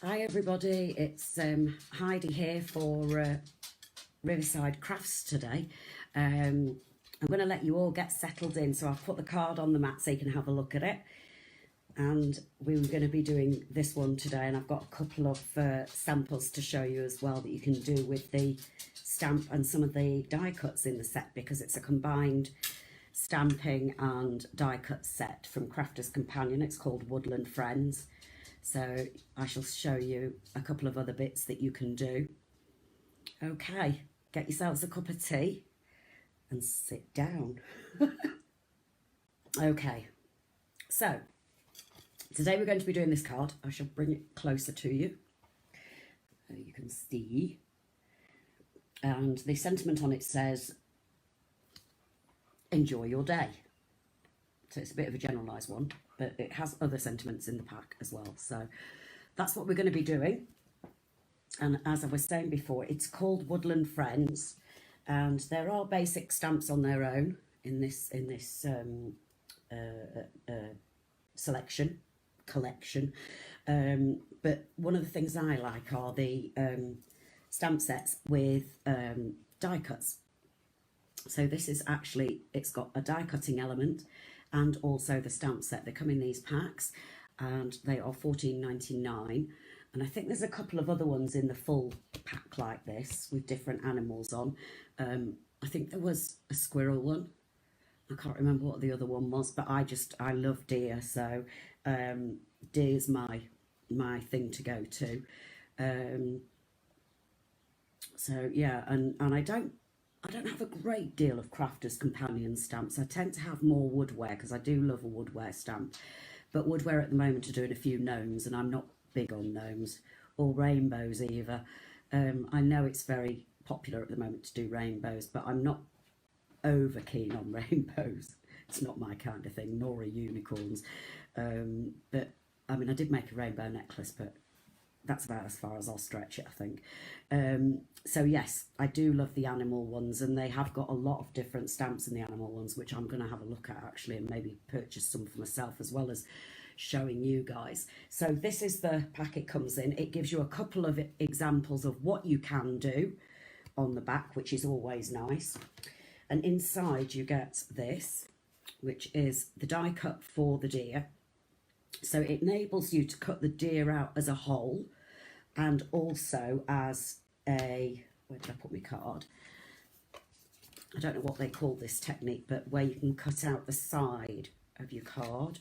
Hi everybody, it's Heidi here for Riverside Crafts today. I'm going to let you all get settled in, so I've put the card on the mat so you can have a look at it. And we were going to be doing this one today, and I've got a couple of samples to show you as well that you can do with the stamp and some of the die cuts in the set, because it's a combined stamping and die cut set from Crafter's Companion. It's called Woodland Friends. So I shall show you a couple of other bits that you can do. Okay, get yourselves a cup of tea and sit down. Okay, so today we're going to be doing this card. I shall bring it closer to you. You can see. And the sentiment on it says, enjoy your day. So it's a bit of a generalised one, but it has other sentiments in the pack as well. So that's what we're going to be doing. And as I was saying before, it's called Woodland Friends, and there are basic stamps on their own in this collection. But one of the things I like are the stamp sets with die cuts. So this is actually, it's got a die cutting element and also the stamp set. They come in these packs and they are $14.99, and I think there's a couple of other ones in the full pack like this with different animals on. I think there was a squirrel one. I can't remember what the other one was, but I love deer, so deer's my thing to go to. So yeah, and I don't have a great deal of Crafter's Companion stamps. I tend to have more woodware because I do love a woodware stamp. But woodware at the moment are doing a few gnomes, and I'm not big on gnomes or rainbows either. I know it's very popular at the moment to do rainbows, but I'm not over keen on rainbows. It's not my kind of thing, nor are unicorns. But I mean, I did make a rainbow necklace, but that's about as far as I'll stretch it, I think. So yes, I do love the animal ones, and they have got a lot of different stamps in the animal ones, which I'm going to have a look at actually, and maybe purchase some for myself as well as showing you guys. So this is the pack it comes in. It gives you a couple of examples of what you can do on the back, which is always nice. And inside you get this, which is the die cut for the deer. So it enables you to cut the deer out as a whole, and also as a, where did I put my card? I don't know what they call this technique, but where you can cut out the side of your card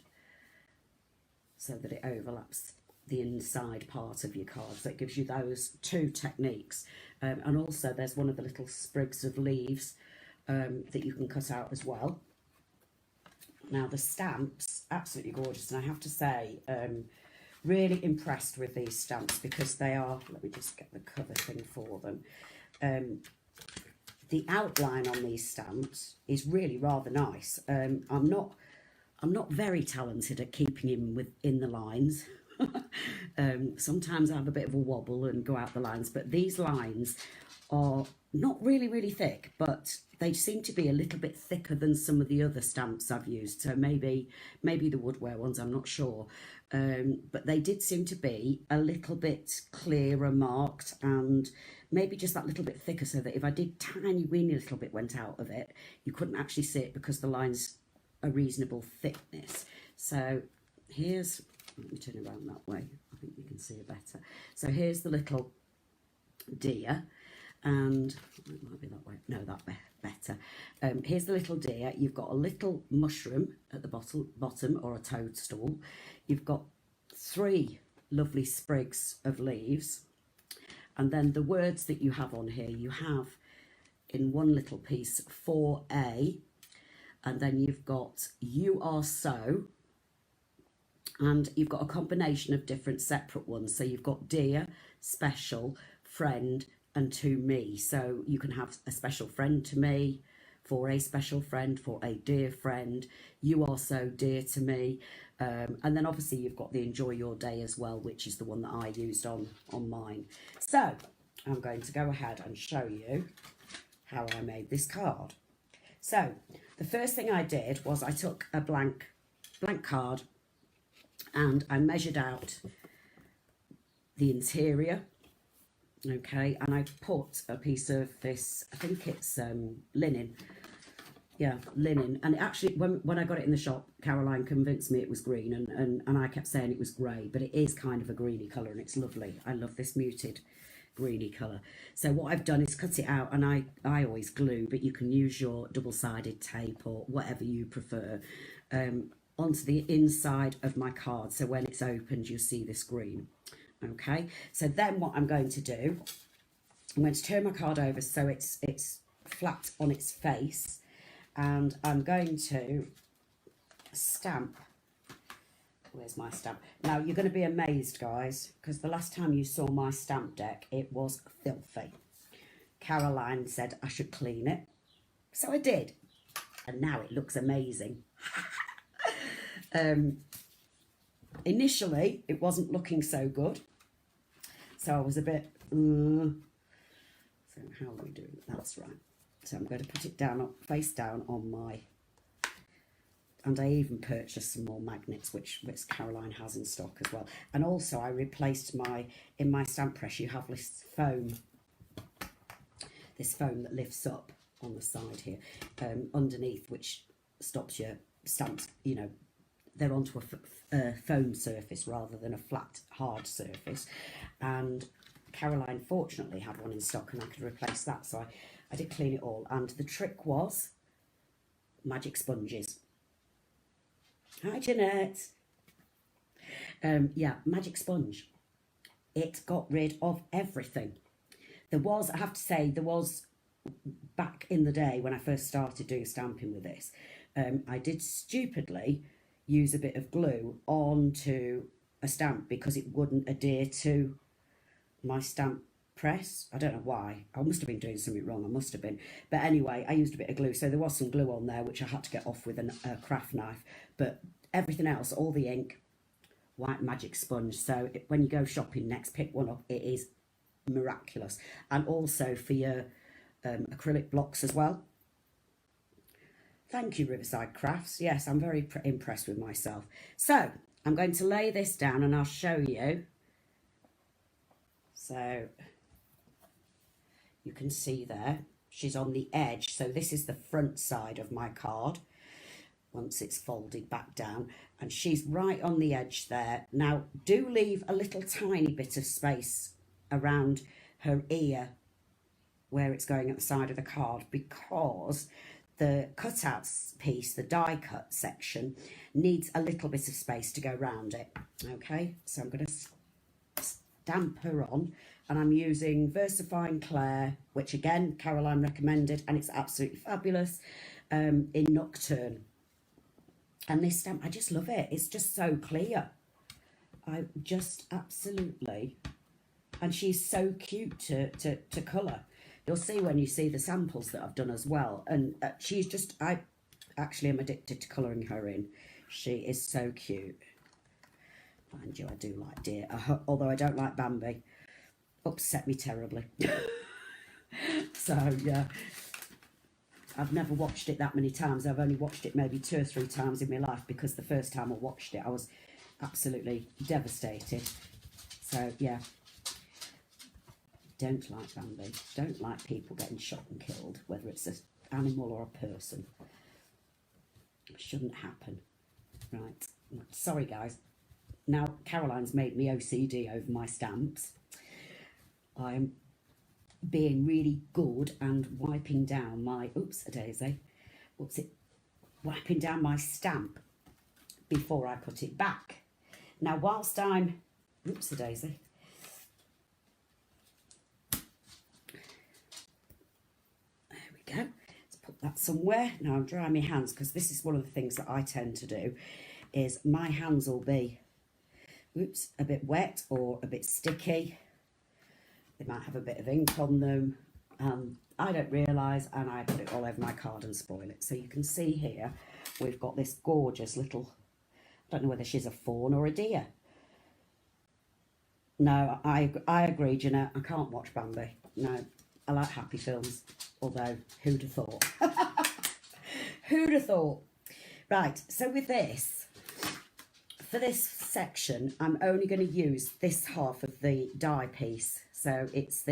so that it overlaps the inside part of your card. So it gives you those two techniques. And also there's one of the little sprigs of leaves that you can cut out as well. Now the stamps, absolutely gorgeous, and I have to say, really impressed with these stamps because they are, let me just get the cover thing for them. The outline on these stamps is really rather nice. I'm not very talented at keeping in within the lines. Sometimes I have a bit of a wobble and go out the lines, but these lines are not really thick, but they seem to be a little bit thicker than some of the other stamps I've used. So maybe the woodware ones, I'm not sure. But they did seem to be a little bit clearer marked, and maybe just that little bit thicker, so that if I did tiny weeny little bit went out of it, you couldn't actually see it because the line's a reasonable thickness. So here's, let me turn around that way, I think you can see it better. So here's the little deer, and it might be that way, no, that better. Here's the little deer. You've got a little mushroom at the bottom, or a toadstool. You've got 3 lovely sprigs of leaves, and then the words that you have on here, you have in one little piece 4A, and then you've got you are so, and you've got a combination of different separate ones. So you've got dear, special, friend, and to me. So you can have a special friend to me, for a special friend, for a dear friend, you are so dear to me. And then obviously you've got the enjoy your day as well, which is the one that I used on mine. So I'm going to go ahead and show you how I made this card. So the first thing I did was I took a blank card and I measured out the interior. Okay, and I put a piece of this, I think it's linen. Yeah, linen. And actually, when I got it in the shop, Caroline convinced me it was green, and I kept saying it was grey, but it is kind of a greeny colour, and it's lovely. I love this muted greeny colour. So what I've done is cut it out, and I always glue, but you can use your double-sided tape or whatever you prefer, onto the inside of my card. So when it's opened, you'll see this green. Okay, so then what I'm going to do, I'm going to turn my card over so it's flat on its face, and I'm going to stamp. Where's my stamp? Now, you're going to be amazed, guys, because the last time you saw my stamp deck, it was filthy. Caroline said I should clean it, so I did, and now it looks amazing. Initially, it wasn't looking so good, so I was a bit, so how are we doing? That's right. So I'm going to put it down, face down on my, and I even purchased some more magnets, which Caroline has in stock as well. And also I replaced in my stamp press, you have this foam that lifts up on the side here, underneath, which stops your stamps, you know, they're onto a foam surface rather than a flat, hard surface. And Caroline fortunately had one in stock, and I could replace that. So I did clean it all. And the trick was magic sponges. Hi, Jeanette. Yeah, magic sponge. It got rid of everything. There was, I have to say, back in the day when I first started doing stamping with this, I did stupidly use a bit of glue onto a stamp because it wouldn't adhere to my stamp press. I don't know why. I must have been doing something wrong. I must have been. But anyway, I used a bit of glue. So there was some glue on there, which I had to get off with a craft knife. But everything else, all the ink, white magic sponge. So when you go shopping next, pick one up. It is miraculous. And also for your acrylic blocks as well. Thank you, Riverside Crafts. Yes, I'm very impressed with myself. So I'm going to lay this down and I'll show you. So you can see there, she's on the edge. So this is the front side of my card once it's folded back down, and she's right on the edge there. Now, do leave a little tiny bit of space around her ear where it's going at the side of the card, because the cutouts piece, the die cut section, needs a little bit of space to go around it. Okay, so I'm going to stamp her on, and I'm using VersaFine Claire, which again Caroline recommended, and it's absolutely fabulous, in Nocturne. And this stamp, I just love it. It's just so clear. I just absolutely, and she's so cute to colour. You'll see when you see the samples that I've done as well. And she's just, I actually am addicted to colouring her in. She is so cute. Mind you, I do like deer, although I don't like Bambi. Upset me terribly. So, yeah. I've never watched it that many times. I've only watched it maybe 2 or 3 times in my life, because the first time I watched it, I was absolutely devastated. So, yeah. Don't like Bambi. Don't like people getting shot and killed, whether it's an animal or a person. It shouldn't happen. Right. Sorry, guys. Now, Caroline's made me OCD over my stamps. I'm being really good and wiping down my, oops, a daisy. What's it? Wiping down my stamp before I put it back. Now, whilst I'm, oops, a daisy. Go. Let's put that somewhere. Now I'm drying my hands, because this is one of the things that I tend to do, is my hands will be, oops, a bit wet or a bit sticky. They might have a bit of ink on them. I don't realise, and I put it all over my card and spoil it. So you can see here, we've got this gorgeous little, I don't know whether she's a fawn or a deer. No, I agree, Jeanette. I can't watch Bambi. No. I like happy films, although who'd have thought? Who'd have thought? Right, so with this, for this section, I'm only going to use this half of the die piece. So it's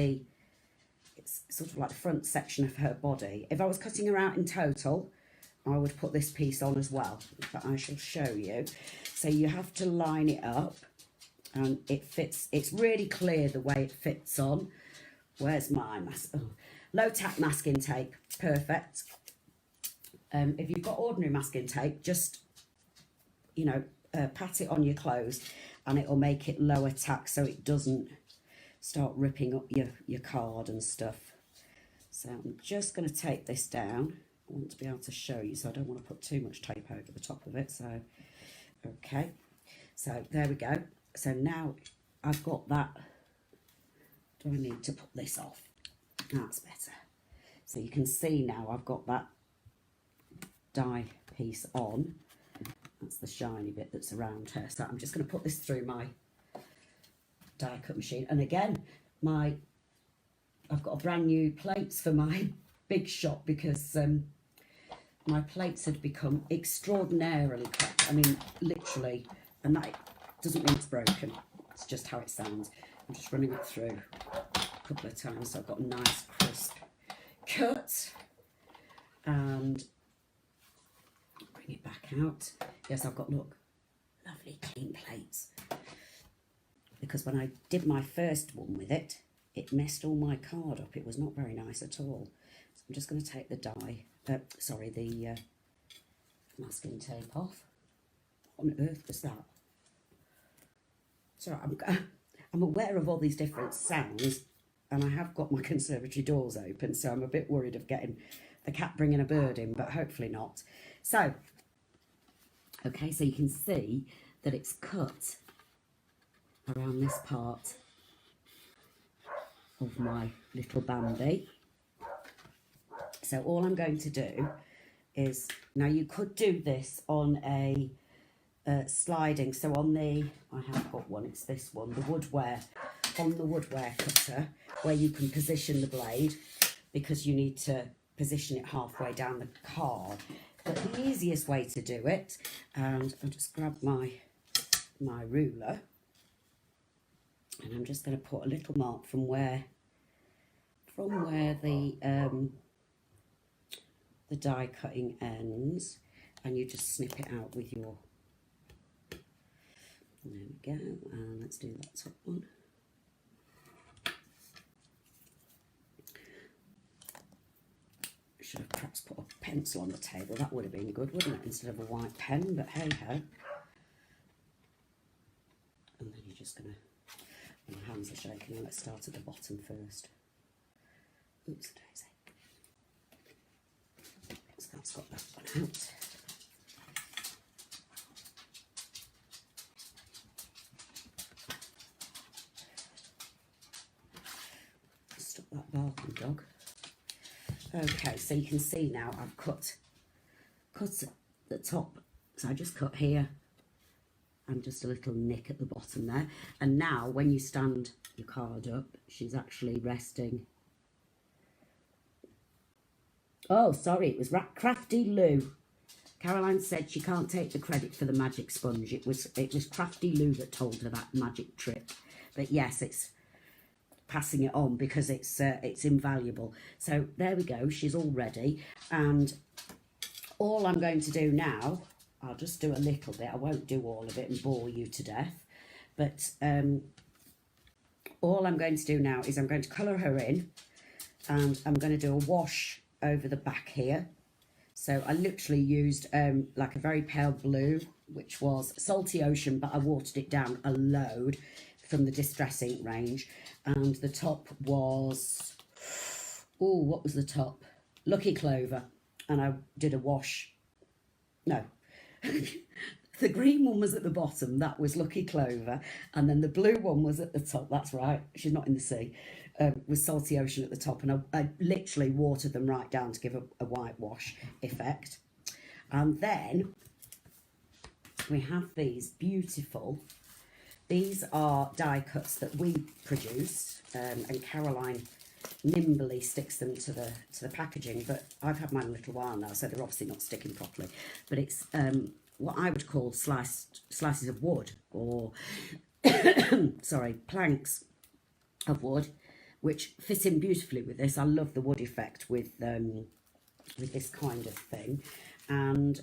sort of like the front section of her body. If I was cutting her out in total, I would put this piece on as well, but I shall show you. So you have to line it up, and it fits. It's really clear the way it fits on. Where's my mask? Oh, low tack masking tape, perfect. If you've got ordinary masking tape, just, you know, pat it on your clothes and it'll make it lower tack so it doesn't start ripping up your card and stuff. So I'm just going to take this down. I want to be able to show you, so I don't want to put too much tape over the top of it. So, okay. So there we go. So now I've got that. Do I need to put this off? That's better. So you can see now I've got that die piece on. That's the shiny bit that's around her. So I'm just going to put this through my die cut machine. And again, I've got a brand new plates for my big shop because my plates had become extraordinarily cracked. I mean, literally, and that doesn't mean it's broken. It's just how it sounds. I'm just running it through a couple of times so I've got a nice crisp cut. And bring it back out. Yes, I've got, look, lovely clean plates. Because when I did my first one with it, it messed all my card up. It was not very nice at all. So I'm just going to take the the masking tape off. What on earth was that? So I'm aware of all these different sounds, and I have got my conservatory doors open, so I'm a bit worried of getting the cat bringing a bird in, but hopefully not. So, okay, so you can see that it's cut around this part of my little Bambi. So all I'm going to do is, now you could do this on a sliding, so on the, I have got one, it's this one, the woodware, on the woodware cutter, where you can position the blade, because you need to position it halfway down the card. But the easiest way to do it, and I'll just grab my ruler, and I'm just going to put a little mark from where the die cutting ends, and you just snip it out with your, there we go, and let's do that top one. Should have perhaps put a pencil on the table, that would have been good, wouldn't it, instead of a white pen, but hey ho. And then you're just going to, my hands are shaking, let's start at the bottom first. Oops, daisy. So that's got that one out. Stop that barking, dog. Okay, so you can see now I've cut the top. So I just cut here and just a little nick at the bottom there. And now when you stand your card up, she's actually resting. Oh, sorry, it was Crafty Lou. Caroline said she can't take the credit for the magic sponge. It was Crafty Lou that told her that magic trick. But yes, it's passing it on because it's invaluable. So there we go, she's all ready. And all I'm going to do now, I'll just do a little bit. I won't do all of it and bore you to death. But all I'm going to do now is I'm going to colour her in, and I'm going to do a wash over the back here. So I literally used like a very pale blue, which was Salty Ocean, but I watered it down a load from the Distress Ink range. And the top was, oh, what was the top? Lucky Clover. And I did a wash. No. The green one was at the bottom. That was Lucky Clover. And then the blue one was at the top. That's right. She's not in the sea. With Salty Ocean at the top. And I literally watered them right down to give a whitewash effect. And then we have these beautiful, these are die cuts that we produce, and Caroline nimbly sticks them to the packaging, but I've had mine a little while now, so they're obviously not sticking properly. But it's what I would call slices of wood, or sorry, planks of wood, which fit in beautifully with this. I love the wood effect with this kind of thing. And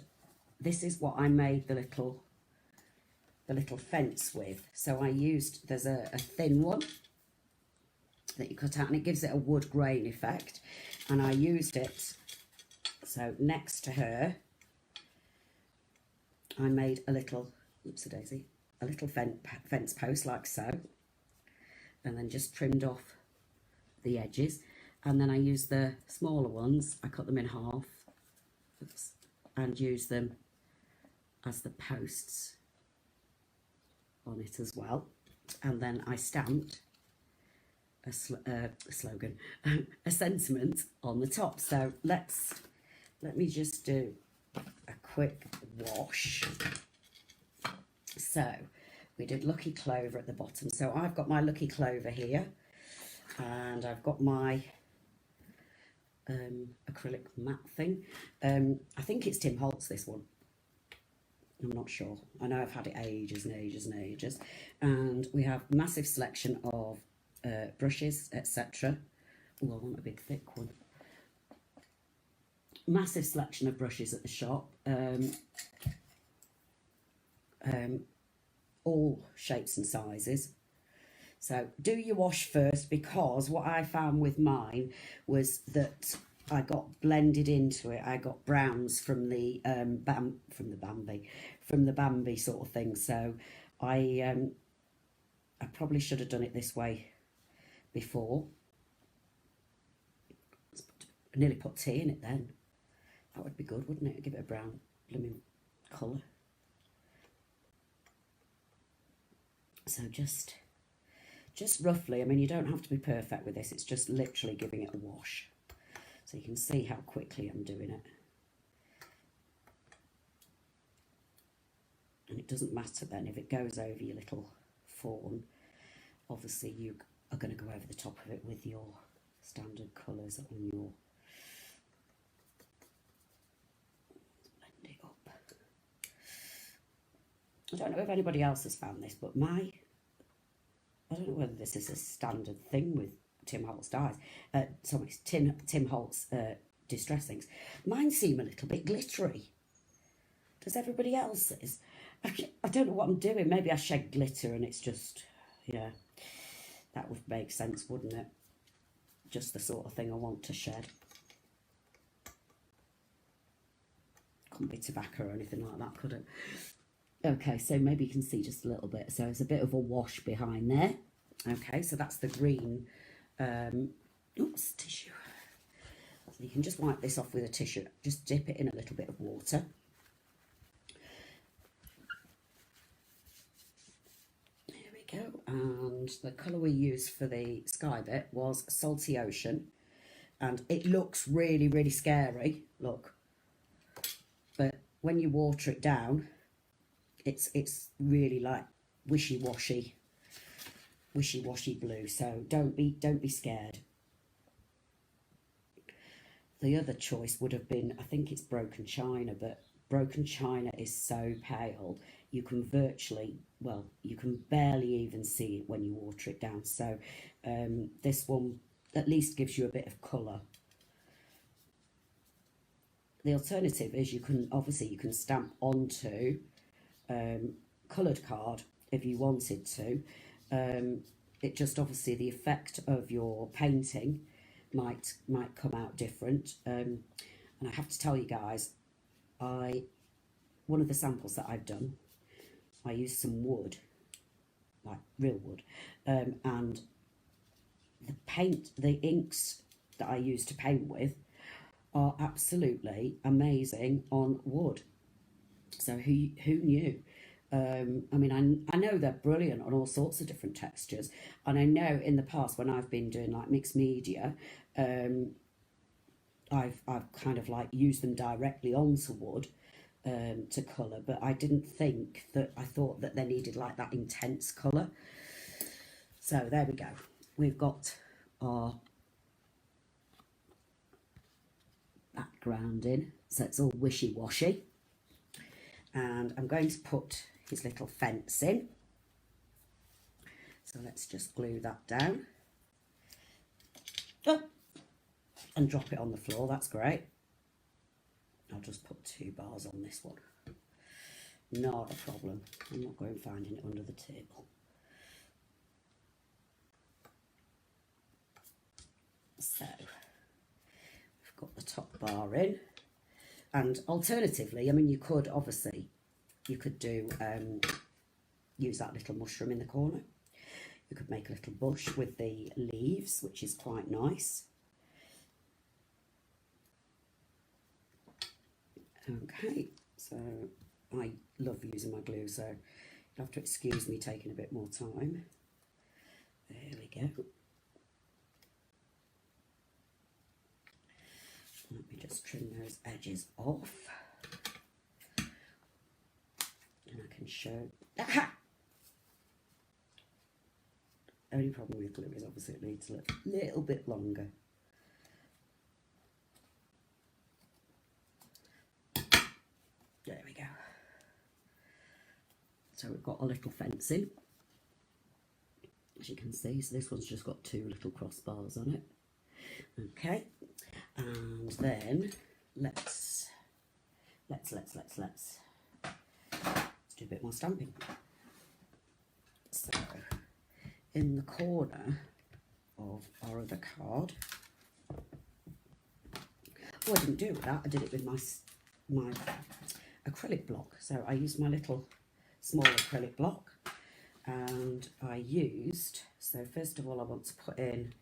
this is what I made the little fence with. So I used, there's a thin one that you cut out, and it gives it a wood grain effect, and I used it, so next to her I made a little, oops-a-daisy, a little fence post like so, and then just trimmed off the edges, and then I used the smaller ones, I cut them in half, oops, and used them as the posts on it as well. And then I stamped a slogan, a sentiment on the top. So let me just do a quick wash. So we did Lucky Clover at the bottom. So I've got my Lucky Clover here, and I've got my acrylic matte thing. I think it's Tim Holtz, this one. I'm not sure. I know I've had it ages and ages and ages. And we have a massive selection of brushes, etc. Oh, I want a big thick one. Massive selection of brushes at the shop. All shapes and sizes. So do your wash first, because what I found with mine was that I got blended into it. I got browns from the Bambi sort of thing. So I probably should have done it this way before. I nearly put tea in it then. That would be good, wouldn't it? Give it a brown blooming colour. So just roughly, I mean, you don't have to be perfect with this. It's just literally giving it a wash. So you can see how quickly I'm doing it. And it doesn't matter then if it goes over your little fawn. Obviously you are going to go over the top of it with your standard colours on your... Blend it up. I don't know if anybody else has found this, but I don't know whether this is a standard thing with Tim Holtz dyes. Sorry, Tim Holtz distressings. Mine seem a little bit glittery. Does everybody else's? I don't know what I'm doing. Maybe I shed glitter and it's just, yeah, that would make sense, wouldn't it? Just the sort of thing I want to shed. Couldn't be tobacco or anything like that, could it? Okay, so maybe you can see just a little bit. So it's a bit of a wash behind there. Okay, so that's the green. Oops, tissue. So you can just wipe this off with a tissue. Just dip it in a little bit of water. There we go. And the colour we used for the sky bit was Salty Ocean. And it looks really, really scary. Look. But when you water it down, it's really like wishy-washy blue, so don't be scared. The other choice would have been, I think it's Broken China, but Broken China is so pale you can virtually, well, you can barely even see it when you water it down. So this one at least gives you a bit of colour. The alternative is you can stamp onto coloured card if you wanted to. It just obviously the effect of your painting might come out different. And I have to tell you guys, one of the samples that I've done, I used some wood, like real wood, and the inks that I used to paint with are absolutely amazing on wood. So who knew? I mean, I know they're brilliant on all sorts of different textures, and I know in the past when I've been doing like mixed media, I've kind of like used them directly onto wood to colour, but I thought that they needed like that intense colour. So there we go. We've got our background in, so it's all wishy-washy. And I'm going to put his little fence in. So let's just glue that down. Oh, and drop it on the floor, that's great. I'll just put 2 bars on this one. Not a problem. I'm not going finding it under the table. So, we've got the top bar in. And alternatively, I mean, you could obviously, you could do, use that little mushroom in the corner. You could make a little bush with the leaves, which is quite nice. Okay, so I love using my glue, so you'll have to excuse me taking a bit more time. There we go. Let me just trim those edges off. And I can show... Aha! Only problem with glue is obviously it needs a little bit longer. There we go. So we've got a little fencing, as you can see. So this one's just got 2 little crossbars on it. Okay, and then let's do a bit more stamping. So in the corner of our other card, oh, I didn't do that. I did it with my acrylic block. So I used my little small acrylic block, and I used, so first of all I want to put in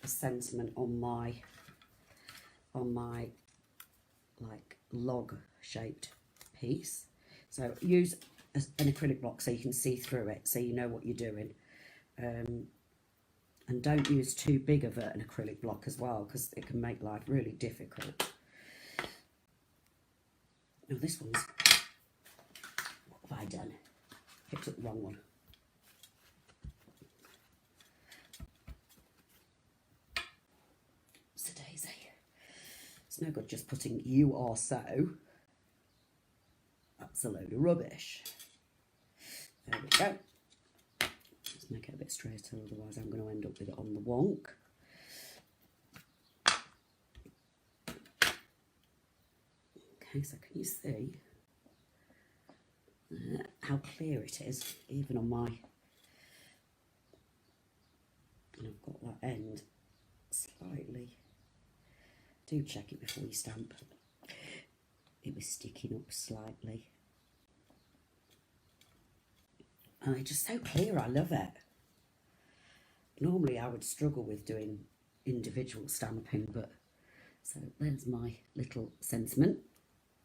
a sentiment on my like log shaped piece. So use an acrylic block so you can see through it, so you know what you're doing, and don't use too big of an acrylic block as well, because it can make life really difficult. Now this one's, what have I done? Picked up the wrong one. It's a daisy. It's no good just putting "you are so." That's a load of rubbish. There we go. Let's make it a bit straighter, otherwise I'm going to end up with it on the wonk. Okay, so can you see how clear it is, even on my, and I've got that end slightly, do check it before you stamp, it was sticking up slightly, and it's just so clear, I love it. Normally I would struggle with doing individual stamping, but so there's my little sentiment.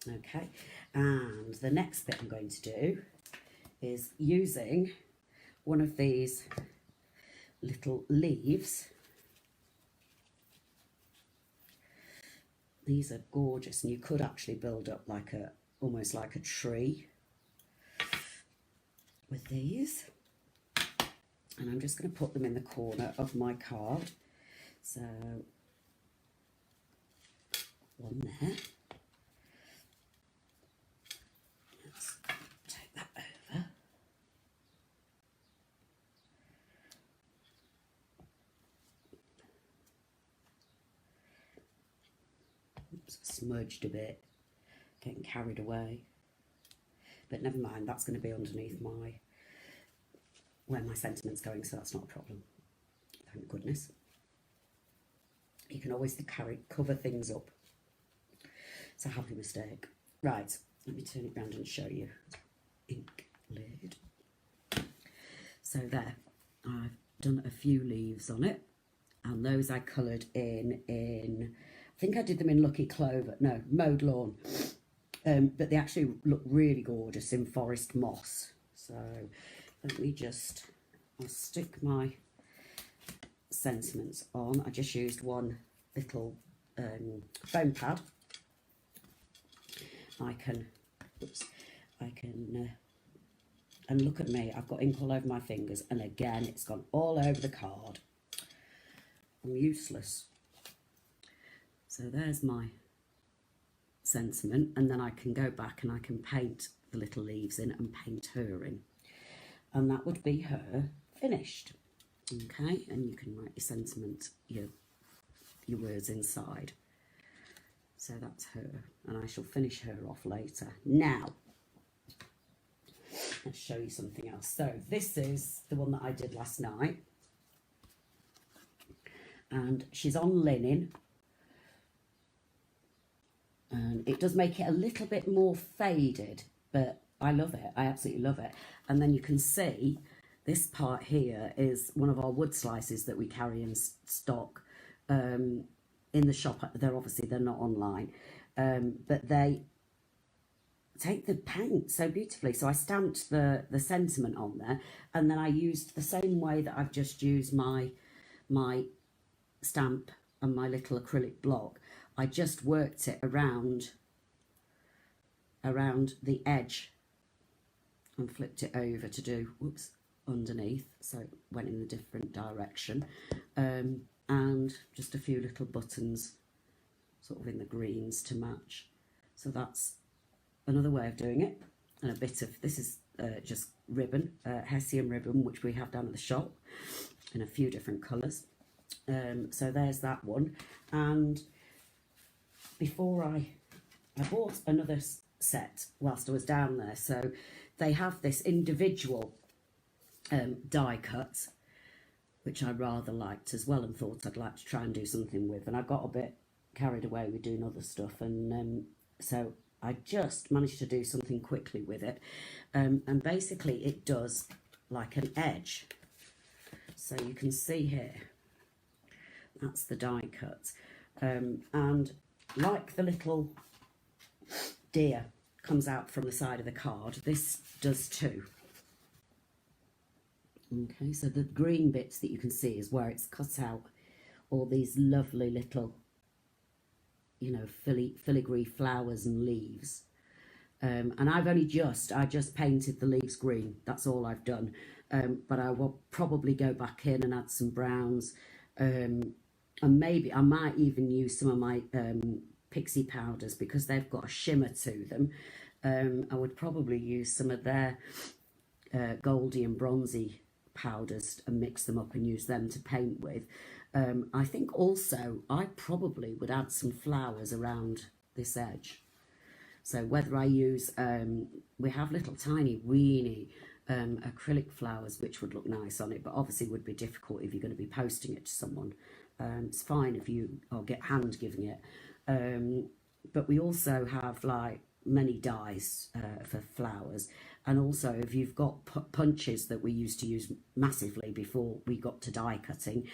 Okay, and the next bit I'm going to do is using one of these little leaves. These are gorgeous, and you could actually build up like a, almost like a tree with these. And I'm just going to put them in the corner of my card. So one there. Let's take that over. Oops, smudged a bit, getting carried away. But never mind, that's going to be underneath my, where my sentiment's going, so that's not a problem. Thank goodness. You can always cover things up. It's a happy mistake. Right, let me turn it round and show you. Ink lid. So there, I've done a few leaves on it, and those I coloured in, I think I did them in Lucky Clover, no, Mowed Lawn. But they actually look really gorgeous in Forest Moss. So let me just, I'll stick my sentiments on. I just used one little foam pad. I can, and look at me, I've got ink all over my fingers, and again, it's gone all over the card. I'm useless. So there's my sentiment, and then I can go back and I can paint the little leaves in and paint her in. And that would be her finished. Okay, and you can write your sentiment, your words inside. So that's her, and I shall finish her off later. Now, let's show you something else. So this is the one that I did last night. And she's on linen. And it does make it a little bit more faded, but I love it. I absolutely love it. And then you can see this part here is one of our wood slices that we carry in stock in the shop. They're not online, but they take the paint so beautifully. So I stamped the sentiment on there, and then I used the same way that I've just used my stamp and my little acrylic block. I just worked it around the edge and flipped it over to do, whoops, underneath, so it went in a different direction, and just a few little buttons sort of in the greens to match. So that's another way of doing it. And a bit of, this is just ribbon, Hessian ribbon, which we have down at the shop in a few different colours. So there's that one. And before I bought another set whilst I was down there. So they have this individual die cut, which I rather liked as well, and thought I'd like to try and do something with. And I got a bit carried away with doing other stuff, and so I just managed to do something quickly with it. And basically it does like an edge. So you can see here, that's the die cut. And like the little deer comes out from the side of the card, this does too. Okay, so the green bits that you can see is where it's cut out all these lovely little, you know, filigree flowers and leaves. And I just painted the leaves green. That's all I've done. But I will probably go back in and add some browns. And maybe I might even use some of my pixie powders, because they've got a shimmer to them. I would probably use some of their goldy and bronzy powders and mix them up and use them to paint with. I think also I probably would add some flowers around this edge. So whether I use, we have little tiny weeny acrylic flowers which would look nice on it, but obviously would be difficult if you're going to be posting it to someone. It's fine if you get hand giving it. But we also have like many dies for flowers, and also if you've got punches that we used to use massively before we got to die cutting,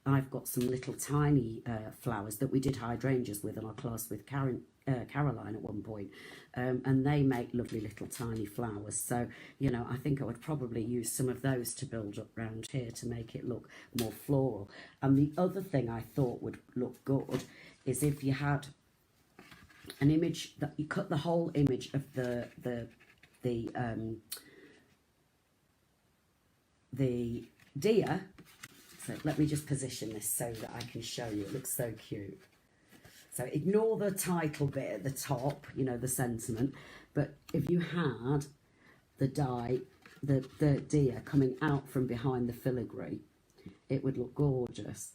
I've got some little tiny flowers that we did hydrangeas with in our class with Caroline at one point, and they make lovely little tiny flowers. So, you know, I think I would probably use some of those to build up round here to make it look more floral. And the other thing I thought would look good is if you had an image that you cut the whole image of the deer. So let me just position this so that I can show you. It looks so cute. So ignore the title bit at the top, you know, the sentiment. But if you had the deer coming out from behind the filigree, it would look gorgeous.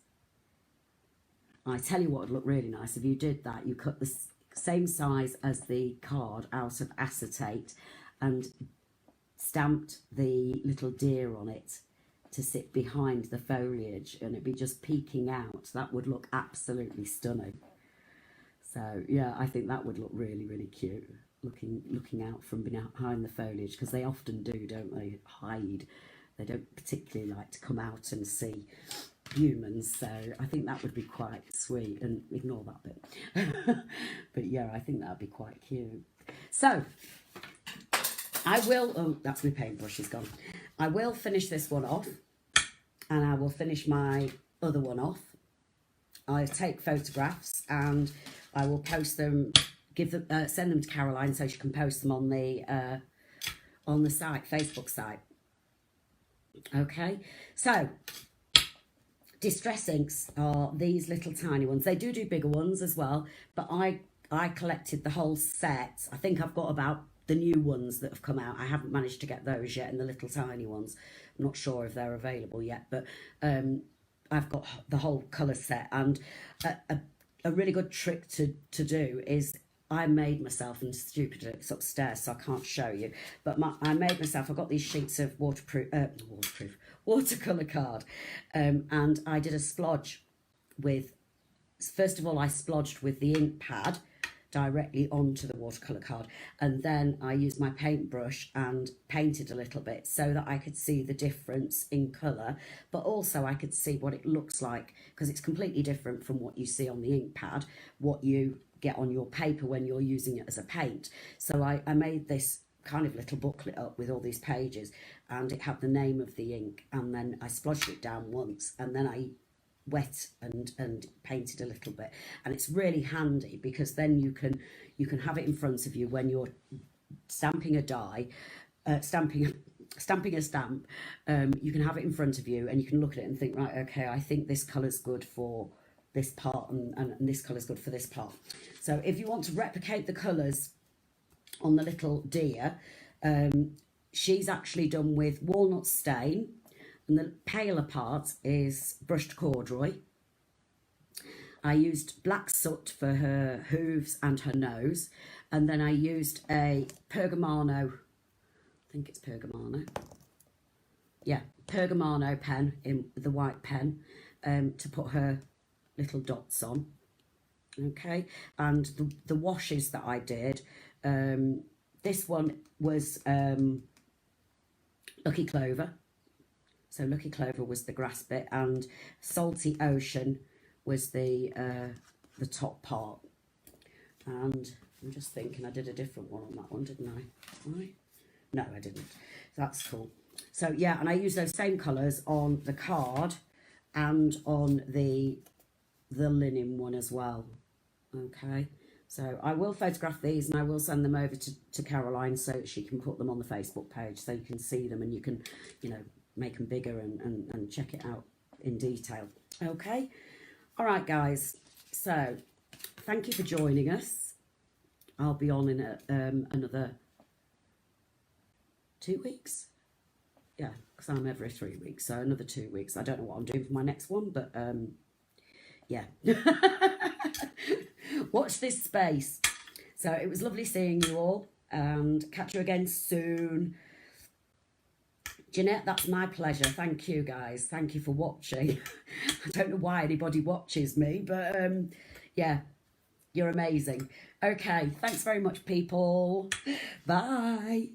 I tell you what would look really nice. If you did that, you cut the same size as the card out of acetate and stamped the little deer on it to sit behind the foliage, and it'd be just peeking out. That would look absolutely stunning. So yeah, I think that would look really, really cute, looking out from behind the foliage, because they often do, don't they, hide. They don't particularly like to come out and see humans, so I think that would be quite sweet. And ignore that bit. But yeah, I think that would be quite cute. So I will, oh, that's my paintbrush is gone. I will finish this one off, and I will finish my other one off. I take photographs and I will post them, send them to Caroline so she can post them on the site, Facebook site. Okay, so distress inks are these little tiny ones. They do bigger ones as well, but I I collected the whole set. I think I've got about the new ones that have come out. I haven't managed to get those yet, and the little tiny ones. I'm not sure if they're available yet, but I've got the whole colour set. And a really good trick to do is I made myself, and stupid, it's upstairs so I can't show you, but I made myself, I got these sheets of watercolour card, and I did a splodge with, first of all I splodged with the ink pad directly onto the watercolour card, and then I used my paintbrush and painted a little bit so that I could see the difference in colour, but also I could see what it looks like, because it's completely different from what you see on the ink pad, what you get on your paper when you're using it as a paint. So I made this kind of little booklet up with all these pages, and it had the name of the ink, and then I splodged it down once, and then I wet and painted a little bit. And it's really handy because then you can have it in front of you when you're stamping a die, stamping a stamp. You can have it in front of you and you can look at it and think, right, okay, I think this colour's good for this part, and this colour's good for this part. So if you want to replicate the colours on the little deer, she's actually done with walnut stain, and the paler part is brushed corduroy. I used black soot for her hooves and her nose, and then I used a Pergamano, I think it's Pergamano, yeah, Pergamano pen, in the white pen, to put her little dots on. Okay, and the washes that I did, this one was Lucky Clover. So Lucky Clover was the grass bit, and Salty Ocean was the top part. And I'm just thinking I did a different one on that one, didn't I? Right? No, I didn't. That's cool. So yeah, and I used those same colours on the card and on the linen one as well. Okay, so I will photograph these and I will send them over to Caroline so that she can put them on the Facebook page so you can see them and you can, you know, make them bigger and check it out in detail. Okay, all right guys, so thank you for joining us. I'll be on in another 2 weeks, yeah, because I'm every 3 weeks, so another 2 weeks. I don't know what I'm doing for my next one, but yeah. Watch this space. So it was lovely seeing you all, and catch you again soon. Jeanette, that's my pleasure. Thank you, guys. Thank you for watching. I don't know why anybody watches me, but yeah, you're amazing. Okay, thanks very much, people. Bye.